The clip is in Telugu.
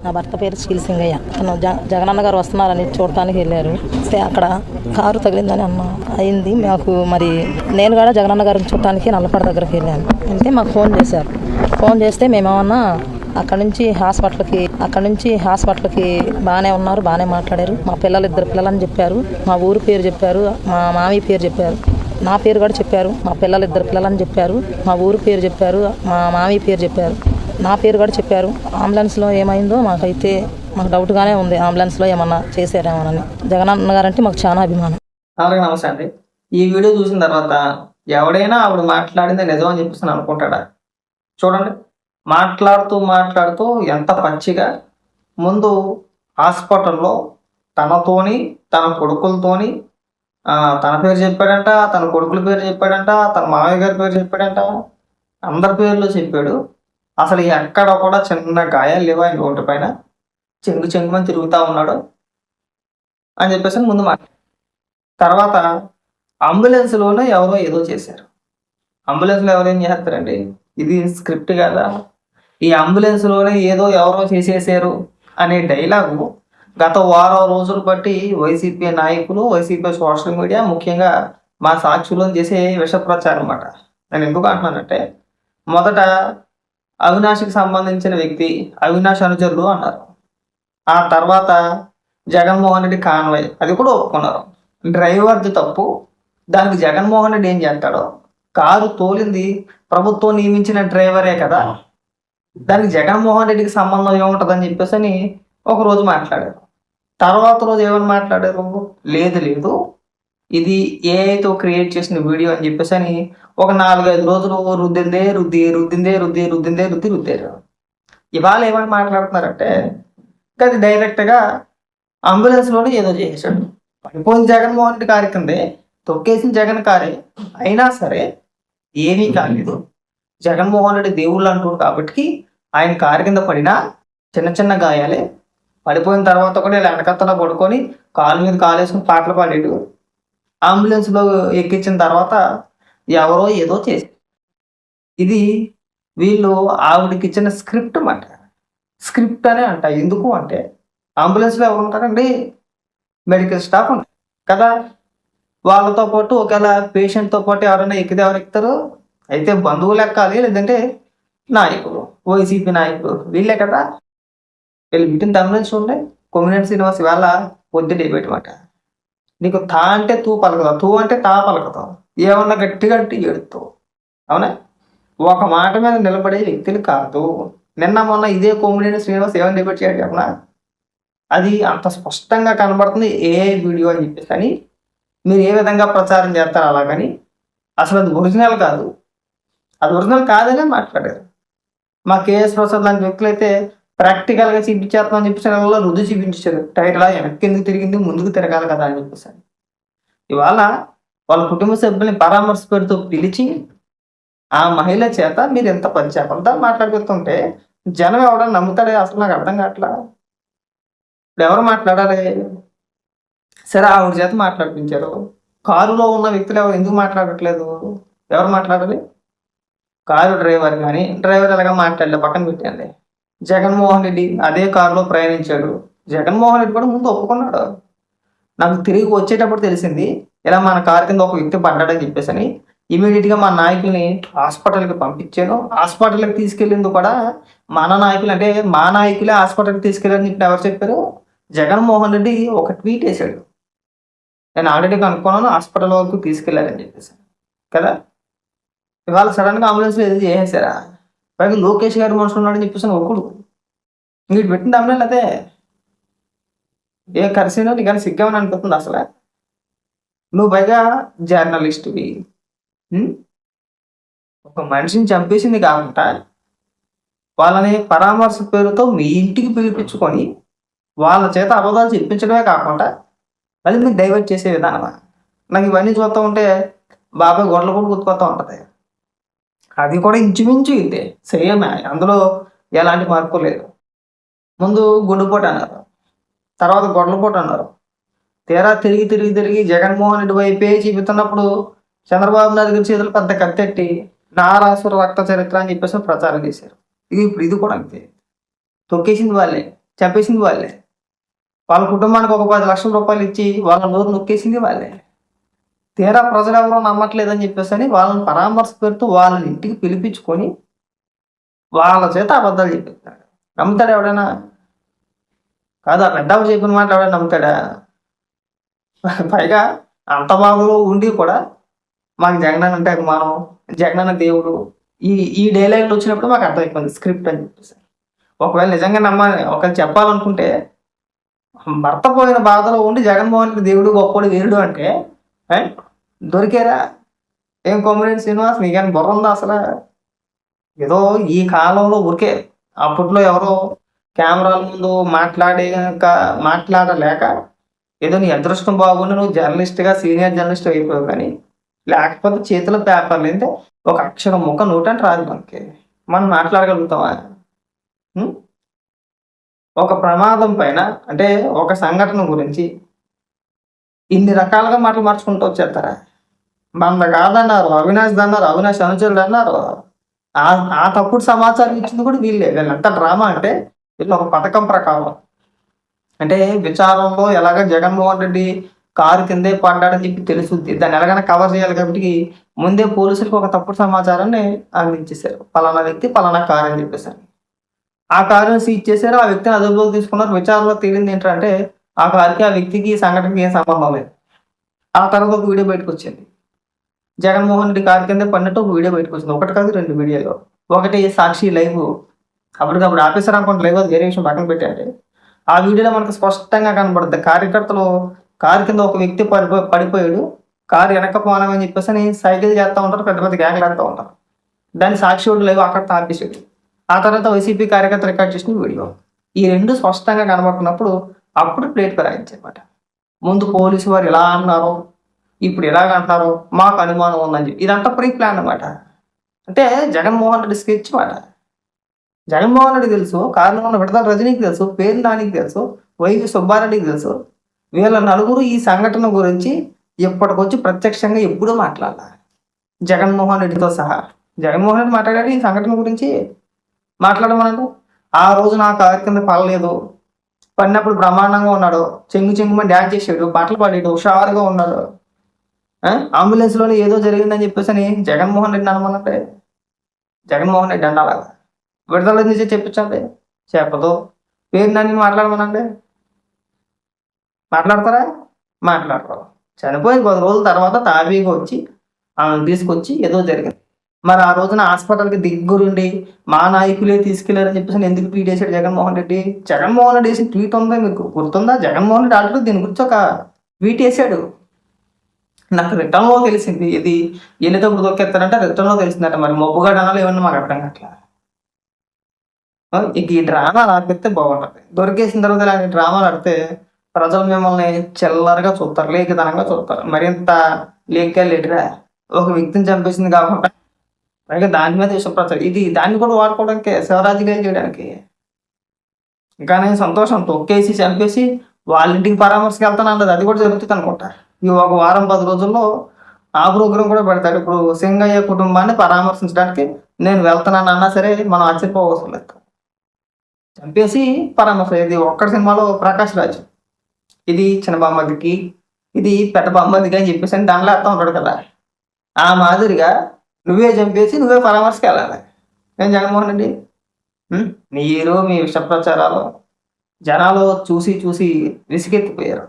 నా భర్త పేరు సింగయ్య. తను జగనన్న గారు వస్తున్నారని చూడటానికి వెళ్ళారు. అక్కడ కారు తగిలిందని అయింది మాకు. మరి నేను కూడా జగనన్న గారిని చూడటానికి నల్లపడ దగ్గరికి వెళ్ళాను. అంటే మాకు ఫోన్ చేశారు. ఫోన్ చేస్తే మేమేమన్నా అక్కడ నుంచి హాస్పిటల్కి బాగానే ఉన్నారు, బాగానే మాట్లాడారు. మా ఇద్దరు పిల్లలని చెప్పారు. మా ఊరు పేరు చెప్పారు, మా మామయ్య పేరు చెప్పారు, నా పేరు కూడా చెప్పారు. మా ఇద్దరు పిల్లలని చెప్పారు, మా ఊరు పేరు చెప్పారు, మా మామయ్య పేరు చెప్పారు, నా పేరు కూడా చెప్పారు. అంబులెన్స్లో ఏమైందో మాకు డౌట్గానే ఉంది. అంబులెన్స్లో ఏమన్నా చేశారేమోనని. జగనన్న గారంటే మాకు చాలా అభిమానం. అలాగే నమస్తే అండి. ఈ వీడియో చూసిన తర్వాత ఎవడైనా ఆవిడ మాట్లాడింది నిజం అని చెప్పేసి అనుకుంటాడా? చూడండి, మాట్లాడుతూ ఎంత పచ్చిగా ముందు హాస్పిటల్లో తనతోని తన కొడుకులతోని తన పేరు చెప్పాడంట, తన కొడుకుల పేరు చెప్పాడంట, తన మామయ్య గారి పేరు చెప్పాడంట, అందరి పేర్లు చెప్పాడు. అసలు ఎక్కడ కూడా చిన్న గాయాలు లేవా ఆయన ఒంటి పైన, చెంగుమని తిరుగుతూ ఉన్నాడు అని చెప్పేసి ముందు తర్వాత అంబులెన్స్లోనే ఎవరో ఏదో చేశారు. అంబులెన్స్లో ఎవరేం చేస్తారండి? ఇది స్క్రిప్ట్ కదా. ఈ అంబులెన్స్లోనే ఏదో ఎవరో చేసేసారు అనే డైలాగు గత వారం రోజులు బట్టి వైసీపీ నాయకులు, వైసీపీ సోషల్ మీడియా, ముఖ్యంగా మా సాక్షులు చేసే విష ప్రచారం అన్నమాట. నేను ఎందుకు అంటున్నానంటే, మొదట అవినాష్కి సంబంధించిన వ్యక్తి, అవినాష్ అనుచరులు అన్నారు. ఆ తర్వాత జగన్మోహన్ రెడ్డి కాన్వాయ్, అది కూడా ఒప్పుకున్నారు. డ్రైవర్ది తప్పు, దానికి జగన్మోహన్ రెడ్డి ఏం చేస్తాడో, కారు తోలింది ప్రభుత్వం నియమించిన డ్రైవరే కదా, దానికి జగన్మోహన్ రెడ్డికి సంబంధం ఏముంటుందని చెప్పేసి అని ఒకరోజు మాట్లాడారు. తర్వాత రోజు ఏమని మాట్లాడారు? లేదు ఇది ఏఐతో క్రియేట్ చేసిన వీడియో అని చెప్పేసి అని ఒక 4-5 రోజులు రుద్దారు. ఇవాళ ఏమని మాట్లాడుతున్నారంటే, అది డైరెక్ట్గా అంబులెన్స్లోనే ఏదో చేసేసాడు. పడిపోయిన జగన్మోహన్ రెడ్డి కారు కిందే తొక్కేసిన జగన్ కారే అయినా సరే ఏమీ కాలేదు. జగన్మోహన్ రెడ్డి దేవుళ్ళు అంటారు కాబట్టి ఆయన కారు కింద పడినా చిన్న గాయాలే. పడిపోయిన తర్వాత కూడా ఇలా వెనకత్తలో పడుకొని కాలు మీద కాలేసుకుని పాటలు పాడాడు. అంబులెన్స్లో ఎక్కించిన తర్వాత ఎవరో ఏదో చేశారు. ఇది వీళ్ళు ఆవిడకి ఇచ్చిన స్క్రిప్ట్ అన్నమాట. స్క్రిప్ట్ అనే అంట. ఎందుకు అంటే, అంబులెన్స్లో ఎవరు ఉంటారండి? మెడికల్ స్టాఫ్ ఉంటారు కదా. వాళ్ళతో పాటు ఒకవేళ పేషెంట్తో పాటు ఎవరైనా ఎక్కితే ఎవరు ఎక్కుతారు? అయితే బంధువులు ఎక్కాలి, లేదంటే నాయకులు, వైసీపీ నాయకులు, వీళ్ళే కదా. వీళ్ళు వీటిని అంబులెన్స్ ఉండే కొమ్మినేని శ్రీనివాస్ ఇవాళ పొద్దు డిబేట్ మాట. నీకు తా అంటే తూ పలకదావు, తూ అంటే తా పలకదావు, ఏమన్నా గట్టిగా ఏడుతావు. అవునా? ఒక మాట మీద నిలబడే వ్యక్తులు కాదు. నిన్న మొన్న ఇదే కొమ్మినేని శ్రీనివాస్ ఏమైనా డిబేట్ చేయాలి చెప్పనా? అది అంత స్పష్టంగా కనబడుతుంది ఏ వీడియో అని చెప్పేసి. కానీ మీరు ఏ విధంగా ప్రచారం చేస్తారు అలాగని, అసలు అది ఒరిజినల్ కాదు, అది ఒరిజినల్ కాదనే మాట్లాడారు. మా కేఎస్ ప్రసాద్ లాంటి వ్యక్తులు అయితే ప్రాక్టికల్గా చూపించేస్తామని చెప్పేసి రుజువు చూపించారు. టైర్లా వెనక్కి ఎందుకు తిరిగింది, ముందుకు తిరగాలి కదా అని చెప్పేసి. ఇవాళ వాళ్ళ కుటుంబ సభ్యుల్ని పరామర్శ పేరుతో పిలిచి ఆ మహిళ చేత మీరు ఎంత పంచాపంతా మాట్లాడుతుంటే జనం ఎవడన్నా నమ్ముతాడే? అసలు నాకు అర్థం కావట్లా. ఇప్పుడు ఎవరు మాట్లాడాలి? సరే, ఆవిడ చేత మాట్లాడిపించారు. కారులో ఉన్న వ్యక్తులు ఎవరు ఎందుకు మాట్లాడట్లేదు? ఎవరు మాట్లాడాలి? Car driver. కానీ డ్రైవర్ ఎలాగా మాట్లాడలే, పక్కన పెట్టండి. జగన్మోహన్ రెడ్డి అదే కారులో ప్రయాణించాడు. జగన్మోహన్ రెడ్డి కూడా ముందు ఒప్పుకున్నాడు. నాకు తిరిగి వచ్చేటప్పుడు తెలిసింది ఇలా మన కారు కింద ఒక వ్యక్తి పడ్డాడని చెప్పేసి అని. ఇమీడియట్గా మా నాయకుల్ని హాస్పిటల్కి పంపించాను. హాస్పిటల్కి తీసుకెళ్ళింది కూడా మన నాయకులు, అంటే మా నాయకులే హాస్పిటల్కి తీసుకెళ్ళారని చెప్పి ఎవరు చెప్పారు? జగన్మోహన్ రెడ్డి ఒక ట్వీట్ వేశాడు. నేను ఆల్రెడీ కనుక్కున్నాను, హాస్పిటల్ వరకు తీసుకెళ్లారని చెప్పేసి కదా. ఇవాళ సడన్గా అంబులెన్స్లో ఏదో చేసేసారా? పైగా లోకేష్ గారు మనుషులు ఉన్నాడని చెప్పేసి ఒకడు ఇంకటి పెట్టింది అంబులెన్స్. అదే ఏ కరిసినో నీకని సిగ్గామని అనిపిస్తుంది అసలు. నువ్వు పైగా జర్నలిస్ట్వి, ఒక మనిషిని చంపేసింది కాకుండా వాళ్ళని పరామర్శ పేరుతో మీ ఇంటికి పిలిపించుకొని వాళ్ళ చేత అబద్ధాలు చెప్పించడమే కాకుండా మళ్ళీ మీరు డైవర్ట్ చేసే విధానమా? నాకు ఇవన్నీ చూస్తూ ఉంటే బాబాయ్ గొడవలు కూడా గుర్తుకొస్తూ ఉంటుంది. అది కూడా ఇంచుమించు ఇదే సేమ్, అందులో ఎలాంటి మార్పు లేదు. ముందు గుండెపోటు అన్నారు, తర్వాత గొడవలపోటు అన్నారు. తీరా తిరిగి జగన్మోహన్ రెడ్డి వైపే చూపుతున్నప్పుడు చంద్రబాబు నాయుడు గారి చేతులు పెద్ద కత్తెట్టి నారాసుర రక్త చరిత్ర అని చెప్పేసి ప్రచారం చేశారు. ఇది కూడా అంతే, తొక్కేసింది వాళ్ళే. చంపేసింది వాళ్ళే. వాళ్ళ కుటుంబానికి ఒక 10 లక్షల రూపాయలు ఇచ్చి వాళ్ళ నోరు నొక్కేసింది వాళ్ళే. తీరా ప్రజలు ఎవరో నమ్మట్లేదని చెప్పేసి వాళ్ళని పరామర్శ పెడుతూ వాళ్ళని ఇంటికి పిలిపించుకొని వాళ్ళ చేత అబద్ధాలు చెప్పిస్తారు. నమ్ముతాడు ఎవడైనా? కాదు, ఆ పెద్దవ చెప్పిన మాట ఎవడైనా నమ్ముతాడా? పైగా అంత బాధలో ఉండి కూడా మాకు జగనన్న అంటే అభిమానం, జగనన్న దేవుడు, ఈ ఈ డైలాగులు వచ్చినప్పుడు మాకు అర్థమైపోయింది స్క్రిప్ట్ అని చెప్పేసి. ఒకవేళ నిజంగా నమ్మాలి, ఒకవేళ చెప్పాలనుకుంటే భర్త పోయిన బాధలో ఉండి జగన్మోహన్ రెడ్డి దేవుడు గొప్పడు వీరుడు అంటే ఏ? దొరికారా? ఏం కొమ్మరేని శ్రీనివాస్ నీకేం బుర్ర ఉందా అసలు? ఏదో ఈ కాలంలో ఊరికే అప్పట్లో ఎవరో కెమెరాల ముందు మాట్లాడలేక ఏదో నీ అదృష్టం బాగుండి నువ్వు జర్నలిస్ట్గా సీనియర్ జర్నలిస్ట్ అయిపోయావు, కానీ లేకపోతే చేతిలో పేపర్లు అయితే ఒక అక్షరం ముఖం నోటంటే రాదు మనకి. మనం మాట్లాడగలుగుతామా? ఉం? ఒక ప్రమాదం పైన అంటే ఒక సంఘటన గురించి ఇన్ని రకాలుగా మాటలు మార్చుకుంటూ వచ్చేస్తారా? మన కాదన్నారు, అవినాష్ అన్నారు, అవినాష్ అనుచరుడు అన్నారు. ఆ తప్పుడు సమాచారం ఇచ్చింది కూడా వీళ్ళే. వీళ్ళంతా డ్రామా అంటే వీళ్ళు ఒక పథకం ప్రకారం అంటే విచారంలో ఎలాగ జగన్మోహన్ రెడ్డి కారు కిందే పడ్డాడని చెప్పి తెలుసుద్ది, దాన్ని ఎలాగైనా కవర్ చేయాలి కాబట్టి ముందే పోలీసులకు ఒక తప్పుడు సమాచారాన్ని అందించేశారు. పలానా వ్యక్తి పలానా కారు అని చెప్పేసారు. ఆ కారుని సీజ్ చేశారు, ఆ వ్యక్తిని అదుపులోకి తీసుకున్నారు. విచారణలో తేలింది ఏంటంటే ఆ కారుకి ఆ వ్యక్తికి ఈ సంఘటనకి ఏం సంబంధం లేదు. ఆ తర్వాత ఒక వీడియో బయటకు వచ్చింది, జగన్మోహన్ రెడ్డి కారు కింద పడినట్టు ఒక వీడియో బయటకు వచ్చింది. ఒకటి కాదు, 2 వీడియోలు. ఒకటి సాక్షి లైవ్, అప్పటికప్పుడు ఆఫీసర్ అనుకుంటే లైవ్, అది వేరే విషయం పక్కన పెట్టారు. ఆ వీడియోలో మనకు స్పష్టంగా కనబడుతుంది కార్యకర్తలు కారు కింద ఒక వ్యక్తి పడిపోయాడు, కారు వెనక పోనామని చెప్పేసి సైకిల్ చేస్తూ ఉంటారు, పెద్ద పెద్ద గ్యాంగ్లు ఆడుతూ ఉంటారు. దాన్ని సాక్షి వాడు లైవ్ అక్కడ ఆపేసాడు. ఆ తర్వాత వైసీపీ కార్యకర్త రికార్డ్ చేసిన వీడియో, ఈ 2 స్పష్టంగా కనబడుతున్నప్పుడు అప్పుడు ప్లేట్ ఫిరాయించమాట. ముందు పోలీసు వారు ఎలా అన్నారు, ఇప్పుడు ఎలాగ అంటారు, మాకు అనుమానం ఉందని చెప్పి ఇదంతా ప్రీ ప్లాన్ అనమాట. అంటే జగన్మోహన్ రెడ్డి స్కెచ్ మాట. జగన్మోహన్ రెడ్డి తెలుసు, కారణం ఉన్న విడతల రజనీకి తెలుసు, పేరు నానికి తెలుసు, వైవి సుబ్బారెడ్డికి తెలుసు. వీళ్ళ నలుగురు ఈ సంఘటన గురించి ఇప్పటికొచ్చి ప్రత్యక్షంగా ఎప్పుడూ మాట్లాడాలి, జగన్మోహన్ రెడ్డితో సహా. జగన్మోహన్ రెడ్డి మాట్లాడాడు ఈ సంఘటన గురించి. మాట్లాడమన్నాడు, ఆ రోజు నా కారు కింద పడలేదు, పడినప్పుడు బ్రహ్మాండంగా ఉన్నాడు, చెంగుమని డ్యాన్స్ చేసాడు, పాటలు పాడాడు, హుషారుగా ఉన్నాడు, అంబులెన్స్లోనే ఏదో జరిగిందని చెప్పేసి జగన్మోహన్ రెడ్డి అనమన్నట్టే. జగన్మోహన్ రెడ్డి అండాలా? విడుదల నుంచి చెప్పించండి, చెప్పదు. పేరు నన్ను మాట్లాడమనండి, మాట్లాడతారా? మాట్లాడరు. చనిపోయి 10 రోజుల తర్వాత తాబీగా వచ్చి ఆమెను తీసుకొచ్చి ఏదో జరిగింది. మరి ఆ రోజున హాస్పిటల్కి దగ్గరుండి మా నాయకులే తీసుకెళ్లారని చెప్పేసి ఎందుకు ట్వీట్ చేశాడు జగన్మోహన్ రెడ్డి? జగన్మోహన్ రెడ్డి వేసిన ట్వీట్ ఉందా మీకు గుర్తుందా? జగన్మోహన్ రెడ్డి ఆల్రెడీ దీని గురించి ఒక ట్వీట్ వేసాడు. నాకు రిటర్న్లో తెలిసింది, ఇది వెళ్ళేటప్పుడు దొక్కేస్తారంటే రిటర్న్లో తెలిసిందట. మరి మొబ్బుగాడు అనాలి ఏమన్నా మాకు అర్థం కావట్లా. ఇక ఈ డ్రామాలు ఆడితే బాగుంటుంది. దొరికేసిన తర్వాత ఇలాంటి డ్రామాలు ఆడితే ప్రజలు మిమ్మల్ని చిల్లరగా చూస్తారు, లేఖితనంగా చూస్తారు. మరింత లేఖలేటిరా ఒక వ్యక్తిని చంపేసింది కాకుండా పైగా దాని మీద విషప్రచారం, ఇది దాన్ని కూడా వాడుకోవడానికి శివరాజుగా చేయడానికి. ఇంకా నేను సంతోషం, తొక్కేసి చంపేసి వాళ్ళ ఇంటికి పరామర్శకి వెళ్తాను అన్నది, అది కూడా జరుగుతుంది అనుకుంటా. ఈ ఒక వారం 10 రోజుల్లో ఆ ప్రోగ్రాం కూడా పెడతాడు. ఇప్పుడు సింగయ్య కుటుంబాన్ని పరామర్శించడానికి నేను వెళ్తున్నాను అన్నా సరే మనం ఆశ్చర్యపోవసం లేదు. చంపేసి పరామర్శ. ఇది ఒక్కడి సినిమాలో ప్రకాష్ రాజ్, ఇది చిన్న బామ్మదికి, ఇది పెద్ద బామ్మదికి అని చెప్పేసి దానిలో అర్థం ఉంటాడు కదా. ఆ మాదిరిగా నువ్వే చంపేసి నువ్వే పరామర్శకి వెళ్ళాలి. నేను జగన్మోహన్ రెడ్డి మీరు మీ విష ప్రచారాలు జనాలు చూసి చూసి విసిగెత్తిపోయారు.